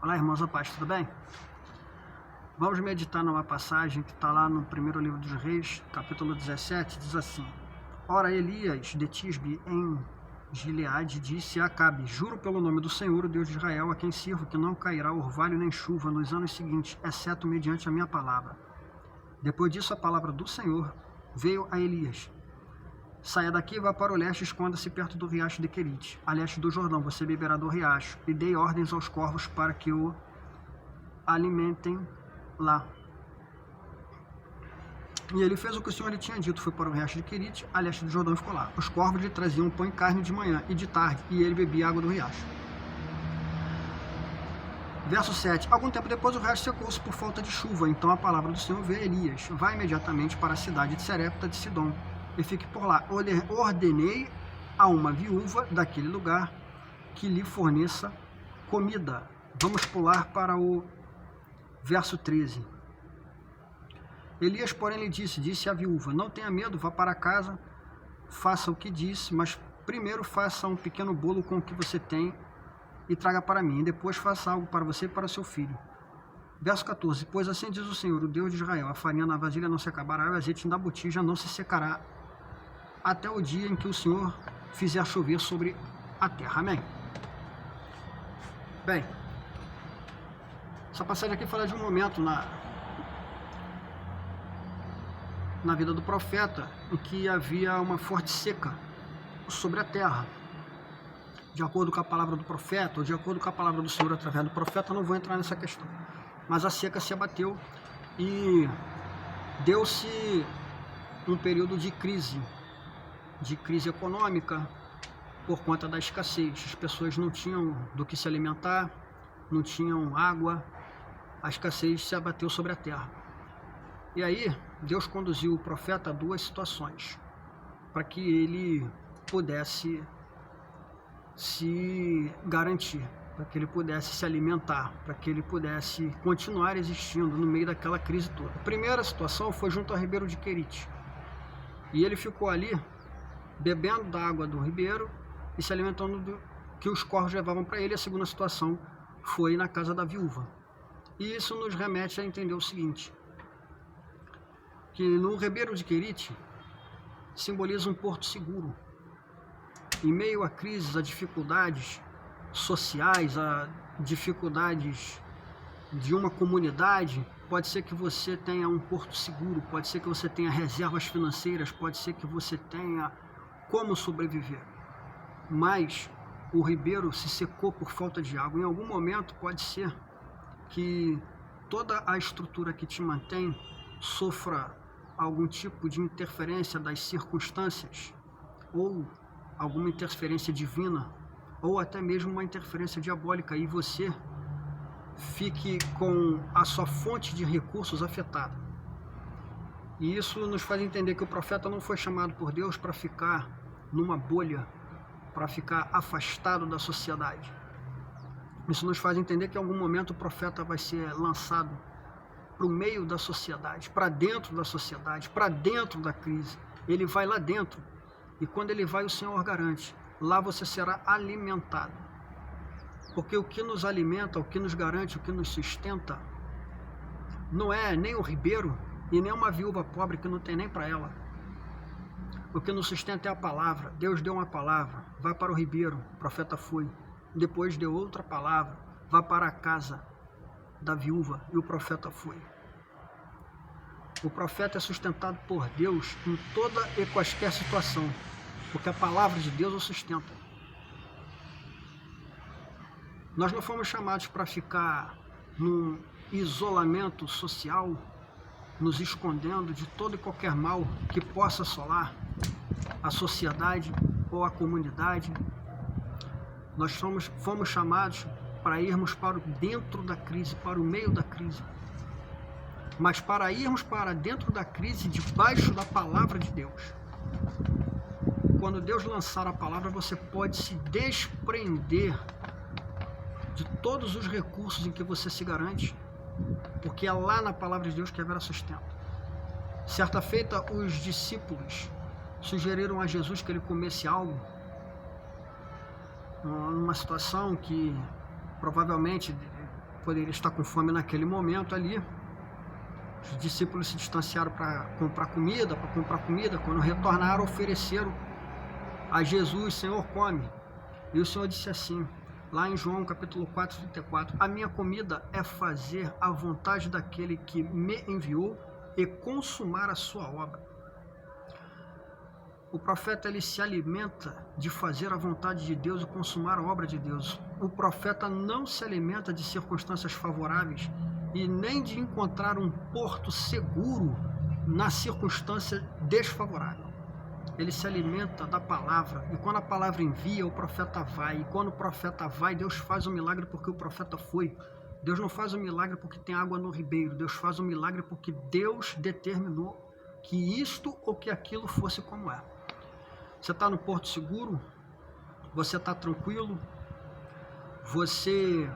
Olá, irmãos, a paz, tudo bem? Vamos meditar numa passagem que está lá no primeiro livro dos Reis, capítulo 17, diz assim: Ora, Elias de Tisbe, em Gileade, disse a Acabe: Juro pelo nome do Senhor, o Deus de Israel, a quem sirvo, que não cairá orvalho nem chuva nos anos seguintes, exceto mediante a minha palavra. Depois disso, a palavra do Senhor veio a Elias: Saia daqui e vá para o leste, esconda-se perto do riacho de Querite, a leste do Jordão, você beberá do riacho, e dei ordens aos corvos para que o alimentem lá. E ele fez o que o Senhor lhe tinha dito, foi para o riacho de Querite, a leste do Jordão, e ficou lá. Os corvos lhe traziam pão e carne de manhã e de tarde, e ele bebia água do riacho. Verso 7. Algum tempo depois o riacho secou-se por falta de chuva, então a palavra do Senhor veio a Elias: Vá imediatamente para a cidade de Serepta de Sidom, e fique por lá. Ordenei a uma viúva daquele lugar que lhe forneça comida. Vamos pular para o verso 13. Elias, porém, lhe disse à viúva: Não tenha medo, vá para casa, faça o que disse, mas primeiro faça um pequeno bolo com o que você tem e traga para mim, e depois faça algo para você e para o seu filho. Verso 14. Pois assim diz o Senhor, o Deus de Israel: A farinha na vasilha não se acabará, e o azeite da botija não se secará, até o dia em que o Senhor fizer chover sobre a terra. Amém? Bem, essa passagem aqui fala de um momento na vida do profeta em que havia uma forte seca sobre a terra. De acordo com a palavra do profeta, ou de acordo com a palavra do Senhor através do profeta, não vou entrar nessa questão. Mas a seca se abateu e deu-se um período de crise econômica por conta da escassez. As pessoas não tinham do que se alimentar, não tinham água, a escassez se abateu sobre a terra. E aí, Deus conduziu o profeta a duas situações, para que ele pudesse se garantir, para que ele pudesse se alimentar, para que ele pudesse continuar existindo no meio daquela crise toda. A primeira situação foi junto ao ribeiro de Querite, e ele ficou ali bebendo da água do ribeiro e se alimentando do que os corvos levavam para ele. A segunda situação foi na casa da viúva. E isso nos remete a entender o seguinte, que no ribeiro de Querite simboliza um porto seguro. Em meio a crises, a dificuldades sociais, a dificuldades de uma comunidade, pode ser que você tenha um porto seguro, pode ser que você tenha reservas financeiras, pode ser que você tenha como sobreviver. Mas o ribeiro se secou por falta de água. Em algum momento pode ser que toda a estrutura que te mantém sofra algum tipo de interferência das circunstâncias, ou alguma interferência divina, ou até mesmo uma interferência diabólica, e você fique com a sua fonte de recursos afetada. E isso nos faz entender que o profeta não foi chamado por Deus para ficar numa bolha, para ficar afastado da sociedade. Isso nos faz entender que em algum momento o profeta vai ser lançado para o meio da sociedade, para dentro da sociedade, para dentro da crise. Ele vai lá dentro, e quando ele vai, o Senhor garante: lá você será alimentado. Porque o que nos alimenta, o que nos garante, o que nos sustenta, não é nem o ribeiro e nem uma viúva pobre que não tem nem para ela. O que nos sustenta é a palavra. Deus deu uma palavra: vá para o ribeiro, o profeta foi. Depois deu outra palavra: vá para a casa da viúva, e o profeta foi. O profeta é sustentado por Deus em toda e qualquer situação, porque a palavra de Deus o sustenta. Nós não fomos chamados para ficar num isolamento social, nos escondendo de todo e qualquer mal que possa assolar a sociedade ou a comunidade. Nós fomos chamados para irmos para dentro da crise, para o meio da crise. Mas para irmos para dentro da crise, debaixo da palavra de Deus. Quando Deus lançar a palavra, você pode se desprender de todos os recursos em que você se garante, porque é lá na palavra de Deus que haverá sustento. Certa feita, os discípulos sugeriram a Jesus que ele comesse algo, numa situação que provavelmente poderia estar com fome naquele momento ali. Os discípulos se distanciaram para comprar comida. Quando retornaram, ofereceram a Jesus: Senhor, come. E o Senhor disse assim, lá em João capítulo 4, 34, a minha comida é fazer a vontade daquele que me enviou e consumar a sua obra. O profeta, ele se alimenta de fazer a vontade de Deus e consumar a obra de Deus. O profeta não se alimenta de circunstâncias favoráveis e nem de encontrar um porto seguro na circunstância desfavorável. Ele se alimenta da palavra, e quando a palavra envia, o profeta vai. E quando o profeta vai, Deus faz um milagre porque o profeta foi. Deus não faz um milagre porque tem água no ribeiro. Deus faz um milagre porque Deus determinou que isto ou que aquilo fosse como é. Você está no porto seguro, você está tranquilo, você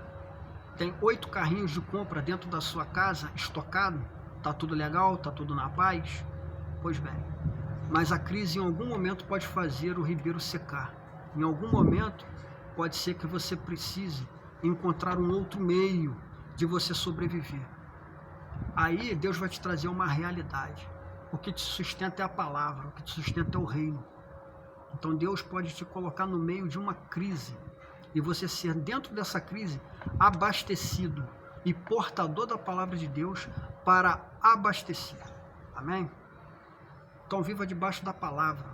tem 8 carrinhos de compra dentro da sua casa, estocado, está tudo legal, está tudo na paz? Pois bem, mas a crise em algum momento pode fazer o ribeiro secar. Em algum momento pode ser que você precise encontrar um outro meio de você sobreviver. Aí Deus vai te trazer uma realidade. O que te sustenta é a palavra, o que te sustenta é o reino. Então Deus pode te colocar no meio de uma crise e você ser dentro dessa crise abastecido e portador da palavra de Deus para abastecer. Amém? Então viva debaixo da palavra,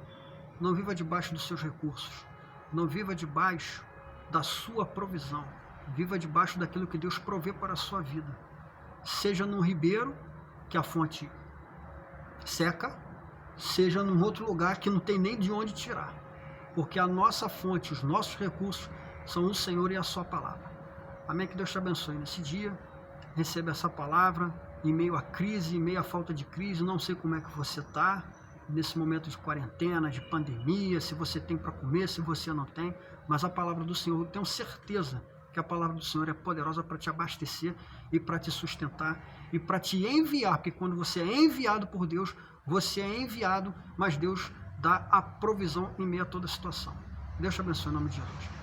não viva debaixo dos seus recursos, não viva debaixo da sua provisão, viva debaixo daquilo que Deus provê para a sua vida. Seja num ribeiro que a fonte seca, seja num outro lugar que não tem nem de onde tirar, porque a nossa fonte, os nossos recursos são o Senhor e a sua palavra. Amém? Que Deus te abençoe nesse dia, receba essa palavra em meio à crise, em meio à falta de crise. Não sei como é que você está nesse momento de quarentena, de pandemia, se você tem para comer, se você não tem, mas a palavra do Senhor, eu tenho certeza que a palavra do Senhor é poderosa para te abastecer e para te sustentar e para te enviar, porque quando você é enviado por Deus, você é enviado, mas Deus dá a provisão em meio a toda a situação. Deus te abençoe em nome de Jesus.